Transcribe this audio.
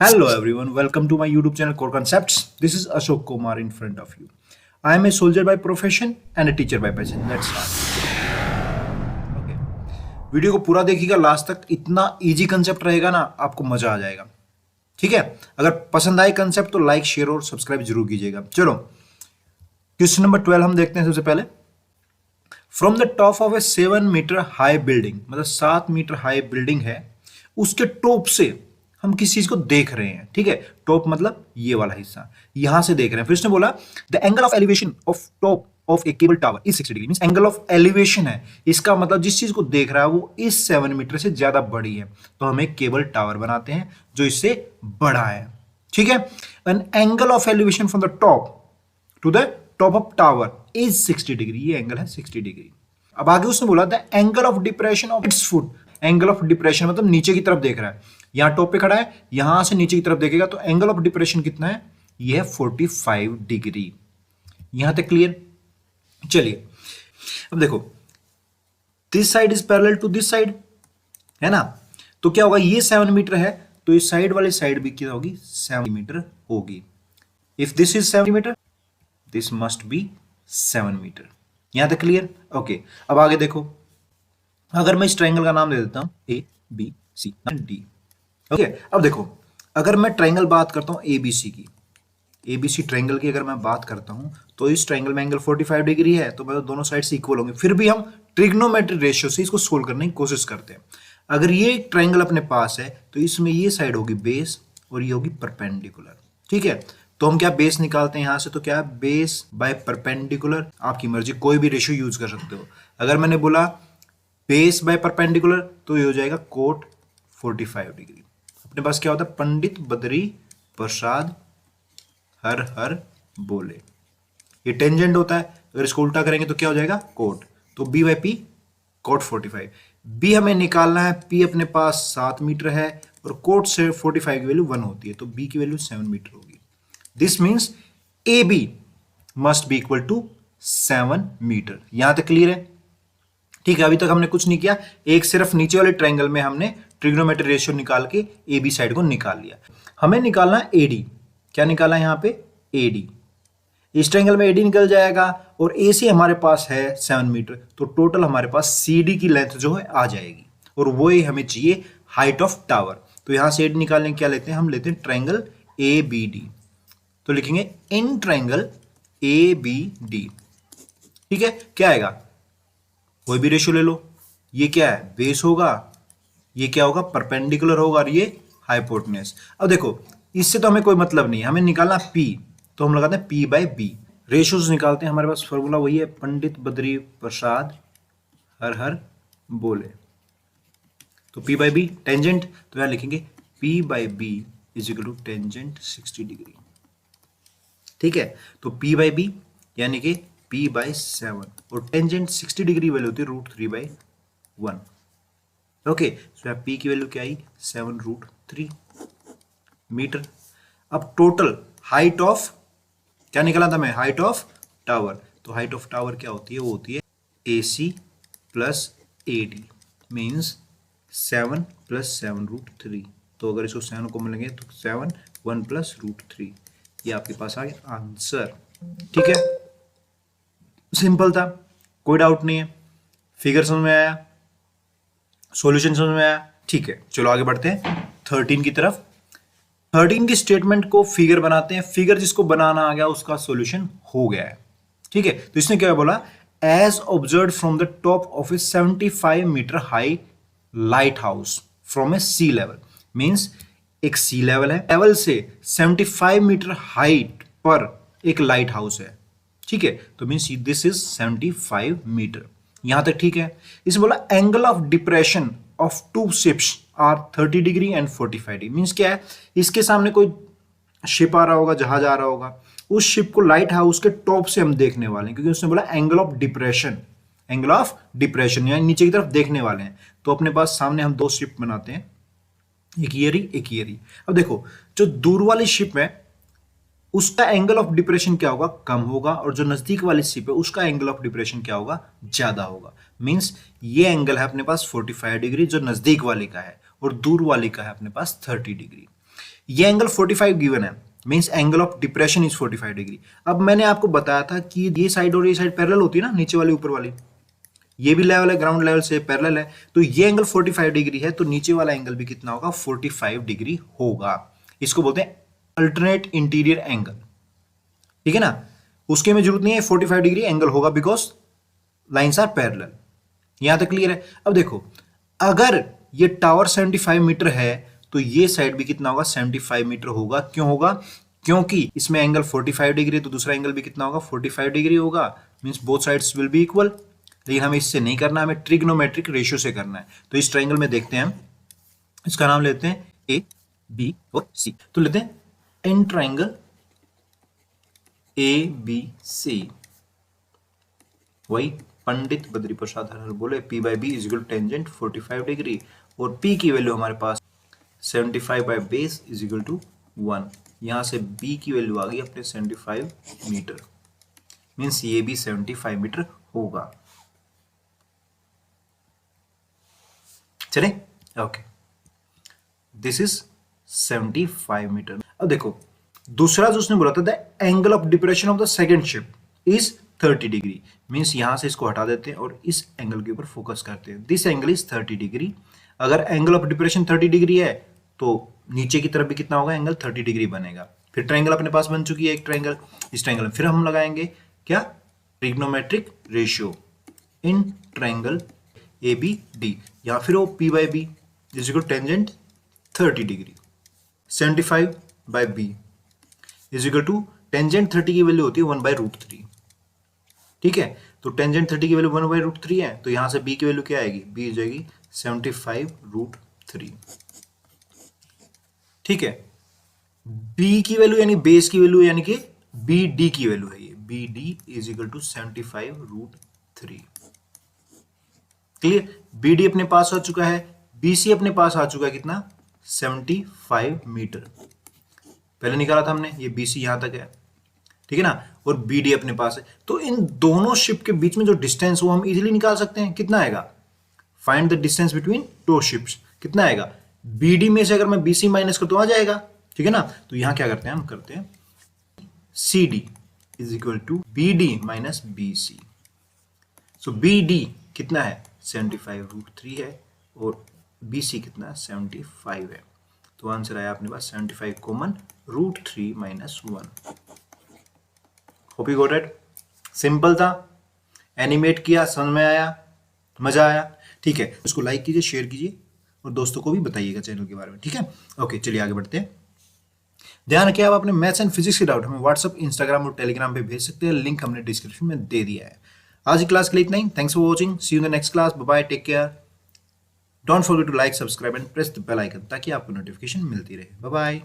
Hello everyone, welcome to my YouTube channel Core Concepts. This is Ashok Kumar in front of you. I am a soldier by profession and a teacher by passion. Let's start. Okay. Video को पूरा देखिएगा last तक, इतना easy concept रहेगा ना, आपको मजा आ जाएगा। ठीक है, अगर पसंद आए कंसेप्ट तो लाइक शेयर और सब्सक्राइब जरूर कीजिएगा। चलो क्वेश्चन नंबर 12 हम देखते हैं। सबसे पहले, from the top of a 7 meter high building, मतलब 7 मीटर हाई बिल्डिंग है, उसके टॉप से हम किस चीज को देख रहे हैं। ठीक है, टॉप मतलब ये वाला हिस्सा, यहां से देख रहे हैं। फिर उसने बोला the angle of elevation of top of A cable tower is 60 degree. Means angle of elevation है, इसका मतलब जिस चीज को देख रहा है वो इस 7 मीटर से ज्यादा बड़ी है, तो हम एक केबल टावर बनाते हैं जो इससे बड़ा है। ठीक है, an angle of elevation from the top to the top of tower is 60 degree. ये एंगल है 60 डिग्री। अब आगे उसने बोला the angle of depression of its foot. Angle of depression मतलब नीचे की तरफ देख रहा है, यहां टॉप पे खड़ा है, यहां से नीचे की तरफ देखेगा तो एंगल ऑफ डिप्रेशन कितना है, यह है 45 डिग्री। यहां तक क्लियर? चलिए अब देखो, this side is parallel to this side, है ना, तो क्या होगा, ये 7 मीटर है तो इस साइड वाली साइड भी क्या होगी, 7 मीटर होगी। If this is 7 meter, this must be 7 meter. यहां तक क्लियर? ओके, अब आगे देखो, अगर मैं इस ट्रायंगल का नाम दे देता हूं A B C D. Okay, अब देखो, अगर मैं ट्रायंगल बात करता हूं एबीसी की, एबीसी ट्रायंगल की अगर मैं बात करता हूं तो इस ट्रायंगल में एंगल 45 डिग्री है, तो मैं दोनों साइड से इक्वल होंगे। फिर भी हम ट्रिग्नोमेट्रिक रेशियो से इसको सोल्व करने की कोशिश करते हैं। अगर ये ट्रायंगल अपने पास है तो इसमें ये साइड होगी बेस और ये होगी परपेंडिकुलर। ठीक है, तो हम क्या बेस निकालते हैं यहां से, तो क्या बेस बाय परपेंडिकुलर, आपकी मर्जी, कोई भी रेशियो यूज कर सकते हो। अगर मैंने बोला बेस बाय परपेंडिकुलर तो ये हो जाएगा कोट 45 डिग्री। अपने पास क्या होता है, पंडित बद्री प्रसाद हर हर बोले, ये टेंजेंट होता है। अगर इसको उल्टा करेंगे तो क्या हो जाएगा, कोट, तो B by P quote 45। B हमें निकालना है, पी अपने पास 7 मीटर है और कोट से 45 की वैल्यू 1 होती है, तो बी की वैल्यू 7 मीटर होगी। This means A B must be equal to 7 meter. यहां तक क्लियर है? ठीक है, अभी तक हमने कुछ नहीं किया, एक सिर्फ नीचे वाले ट्रायंगल में हमने ट्रिग्नोमेट्रिक रेशियो निकाल के ए बी साइड को निकाल लिया। हमें निकालना है एडी। क्या निकाला है यहां पे, एडी। इस ट्रायंगल में एडी निकल जाएगा और ए सी हमारे पास है 7 मीटर, तो टोटल हमारे पास सी डी की लेंथ जो है आ जाएगी, और वो ही हमें चाहिए हाइट ऑफ टावर। तो यहां से एडी निकालने क्या लेते हैं, हम लेते हैं ट्रायंगल ए बी डी, तो लिखेंगे in triangle A B D. ठीक है, क्या आएगा, कोई भी रेशियो ले लो, ये क्या है, बेस होगा, ये क्या होगा, परपेंडिकुलर होगा, और ये हाइपोटेन्यूज। अब देखो, इससे तो हमें कोई मतलब नहीं है, हमें निकालना पी, तो हम लगाते हैं पी बाई बी। रेशियोज निकालते हैं, हमारे पास फॉर्मूला वही है, पंडित बद्री प्रसाद हर हर बोले, तो पी बाई बी टेंजेंट, तो यहां लिखेंगे P by B is equal to tangent 60 degree. ठीक है, तो पी बाई बी यानी कि पी बाई 7, और टेंजेंट 60 डिग्री वैल्यू होती है √3/1। ओके, सो पी की वैल्यू क्या आई, 7√3 मीटर। अब टोटल हाइट ऑफ, क्या निकाला था मैं, हाइट ऑफ टावर, तो हाइट ऑफ टावर क्या होती है, वो होती है A C plus A D, means 7 + 7√3। तो अगर इसको 7 को मिलेंगे तो 7 1 + √3, ये आपके पास आ गया आंसर। ठीक है, सिंपल था, कोई डाउट नहीं है। फिगर समझ में आया, सॉल्यूशन समझ में आया? ठीक है, चलो आगे बढ़ते हैं 13 की तरफ। 13 की स्टेटमेंट को फिगर बनाते हैं, फिगर जिसको बनाना आ गया उसका सॉल्यूशन हो गया है। ठीक है, तो इसने क्या बोला, as observe from the top of a 75 meter high light house from a sea level. Means एक सी लेवल है, लेवल से 75 मीटर हाइट पर एक लाइट हाउस है। ठीक है, तो मीन्स दिस इज 75 मीटर। यहां तक ठीक है। इसमें बोला angle of depression of two ships are 30 degree and 45 degree. Means क्या है, इसके सामने कोई शिप आ रहा होगा, जहाज आ रहा होगा, उस शिप को लाइट हाउस के टॉप से हम देखने वाले हैं, क्योंकि उसने बोला angle of depression, angle of depression यानी नीचे की तरफ देखने वाले हैं। तो अपने पास सामने हम 2 शिप बनाते हैं, एक ये रही एक ये रही। अब देखो, जो दूर वाली शिप है उसका एंगल ऑफ डिप्रेशन क्या होगा, कम होगा, और जो नजदीक वाली शिप है उसका एंगल ऑफ डिप्रेशन क्या होगा, ज्यादा होगा। मींस ये एंगल है अपने पास 45 डिग्री जो नजदीक वाले का है, और दूर वाले का है अपने पास 30 डिग्री। ये एंगल 45 गिवन है, means angle of depression is 45 degree. अब मैंने आपको बताया था कि ये साइड और ये साइड पैरेलल होती है ना, नीचे वाली ऊपर वाली, ये भी लेवल है ग्राउंड लेवल से पैरेलल है, तो ये एंगल 45 डिग्री है, तो नीचे वाला एंगल भी कितना होगा, 45 डिग्री होगा। इसको बोलते हैं अल्टरनेट इंटीरियर एंगल, ठीक है ना। उसके में जरूरत नहीं है 45 डिग्री एंगल होगा, बिकॉज लाइंस आर पैरेलल। यहां तक क्लियर है। अब देखो, अगर ये टावर 75 मीटर है तो ये साइड भी कितना होगा, 75 मीटर होगा। क्यों होगा, क्योंकि इसमें एंगल 45 डिग्री, तो दूसरा एंगल भी कितना होगा, 45 डिग्री होगा, means both sides will be equal. लेकिन हमें इससे नहीं करना, हमें ट्रिग्नोमेट्रिक रेशियो से करना है। तो इस ट्रायंगल में देखते हैं हम, इसका नाम लेते हैं ए बी और सी। तो लेते हैं an triangle A B C. वही पंडित बद्री प्रसाद हर बोले P by B is equal tangent 45 degree, और P की वैल्यू हमारे पास 75 by base is equal to 1। यहां से B की वैल्यू आ गई अपने 75 मीटर, मीन्स ये भी 75 मीटर होगा। चले, ओके, दिस इज 75 मीटर। अब देखो, दूसरा जो उसने बोला था, the angle of depression of the second ship is 30 degree, means यहां से इसको हटा देते हैं और इस एंगल के ऊपर फोकस करते हैं। This angle is 30 degree. अगर एंगल ऑफ डिप्रेशन 30 डिग्री है तो नीचे की तरफ भी कितना होगा, एंगल 30 डिग्री बनेगा। फिर ट्रायंगल अपने पास बन चुकी है एक ट्रायंगल। इस ट्रायंगल में फिर हम लगाएंगे क्या, trigonometric ratio in triangle A B D, या फिर वो P by B is equal tangent 30 degree, 75 by B is equal to tangent 30 की वैल्यू होती है 1/√3। ठीक है, तो टेंजेंट 30 की वैल्यू 1/√3 है, तो यहां से B की वैल्यू क्या आएगी, B हो जाएगी 75√3। ठीक है, B की वैल्यू यानी बेस की वैल्यू, यानी कि BD की वैल्यू है ये, BD is equal to 75√3। Clear, BD अपने पास आ चुका है, BC अपने पास आ चुका है कितना, 75 मीटर। पहले निकाला था हमने, ये BC यहां तक है, ठीक है ना, और BD अपने पास है। तो इन दोनों शिप के बीच में जो डिस्टेंस वो हम इजीली निकाल सकते हैं। कितना आएगा, find the distance between two ships, कितना आएगा, BD में से अगर मैं BC माइनस कर तो आ जाएगा, ठीक है ना। तो यहां क्या करते हैं, हम करते हैं CD is equal to BD minus BC। So BD कितना है, 75√3 है, और BC कितना, 75 है। तो आंसर आया अपने पास 75 common √3 minus 1। Hope you got it, simple था, एनिमेट किया, समझ में आया, मजा आया। ठीक है, इसको लाइक कीजिए, शेयर कीजिए, और दोस्तों को भी बताइएगा चैनल के बारे में। ठीक है, ओके, चलिए आगे बढ़ते हैं। ध्यान रखिए, आप अपने मैथ्स एंड फिजिक्स के डाउट हमें व्हाट्सअप, इंस्टाग्राम और टेलीग्राम पे भेज सकते हैं, लिंक हमने डिस्क्रिप्शन में दे दिया है। आज की क्लास के लिए इतना ही। Thanks for watching, see you in the next class, bye bye, take care, don't forget to like, subscribe and press the bell icon, ताकि आपको नोटिफिकेशन मिलती रहे। Bye bye.